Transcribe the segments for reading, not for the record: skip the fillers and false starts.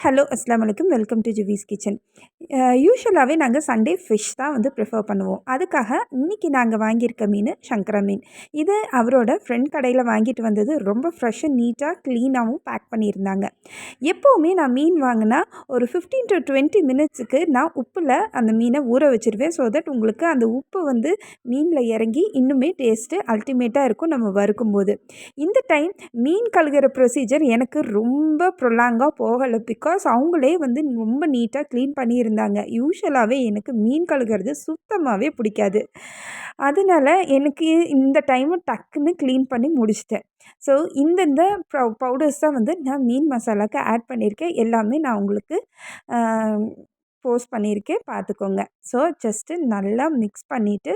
Hello அஸ்ஸலாமு அலைக்கும். Welcome to Juvi's kitchen. யூஷுவலாகவே நாங்கள் சண்டே ஃபிஷ் தான் வந்து ப்ரிஃபர் பண்ணுவோம். அதுக்காக இன்றைக்கி நாங்கள் வாங்கியிருக்க மீன் சங்கரா மீன். இது அவரோட ஃப்ரெண்ட் கடையில் வாங்கிட்டு வந்தது. ரொம்ப ஃப்ரெஷ்ஷாக நீட்டாக க்ளீனாகவும் பேக் பண்ணியிருந்தாங்க. எப்போவுமே நான் மீன் வாங்கினா ஒரு 15 to 20 மினிட்ஸுக்கு நான் உப்பில் அந்த மீனை ஊற வச்சுருவேன். ஸோ தட் உங்களுக்கு அந்த உப்பு வந்து மீனில் இறங்கி இன்னுமே டேஸ்ட்டு அல்டிமேட்டாக இருக்கும் நம்ம வறுக்கும்போது. இந்த டைம் மீன் கழுகுற ப்ரொசீஜர் எனக்கு ரொம்ப ப்ரொலாங்காக போகலை. பிகாஸ் அவங்களே வந்து ரொம்ப நீட்டாக க்ளீன் பண்ணியிருந்தாங்க. யூஷுவலாகவே எனக்கு மீன் கழுகுறது சுத்தமாகவே பிடிக்காது. அதனால எனக்கு இந்த டைமு டக்குன்னு க்ளீன் பண்ணி முடிச்சிட்டேன். ஸோ இந்தந்த பவுடர்ஸ் தான் வந்து நான் மீன் மசாலாவுக்கு ஆட் பண்ணியிருக்கேன். எல்லாமே நான் உங்களுக்கு போஸ்ட் பண்ணியிருக்கேன், பார்த்துக்கோங்க. ஸோ ஜஸ்ட்டு நல்லா மிக்ஸ் பண்ணிவிட்டு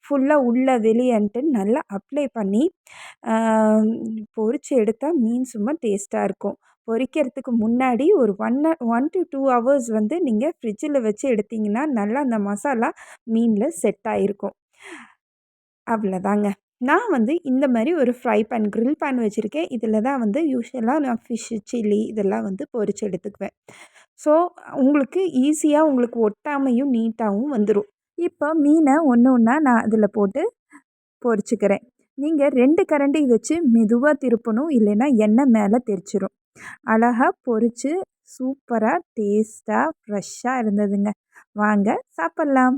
ஃபுல்லாக உள்ள வெளியன்ட்டு நல்லா அப்ளை பண்ணி பொரித்து எடுத்தால் மீன் சும்மா டேஸ்ட்டாக இருக்கும். பொரிக்கிறதுக்கு முன்னாடி ஒரு 1 to 2 ஹவர்ஸ் வந்து நீங்கள் ஃப்ரிட்ஜில் வச்சு எடுத்திங்கன்னா நல்லா அந்த மசாலா மீனில் செட் ஆகிருக்கும். அவ்வளோதாங்க. நான் வந்து இந்த மாதிரி ஒரு ஃப்ரை பேன் க்ரில் பேன் வச்சுருக்கேன். இதில் தான் வந்து யூஷுவலாக நான் ஃபிஷ்ஷு, சில்லி இதெல்லாம் வந்து பொரித்து எடுத்துக்குவேன். ஸோ உங்களுக்கு ஈஸியாக உங்களுக்கு ஒட்டாமையும் நீட்டாகவும் வந்துடும். இப்போ மீனை ஒன்று ஒன்றா நான் அதில் போட்டு பொரிச்சுக்கிறேன். நீங்கள் 2 கரண்டி வச்சு மெதுவாக திருப்பணும், இல்லைன்னா எண்ணெய் மேலே தெரிச்சிரும். அழகாக பொரித்து சூப்பராக டேஸ்ட்டாக ஃப்ரெஷ்ஷாக இருந்ததுங்க. வாங்க சாப்பிட்லாம்.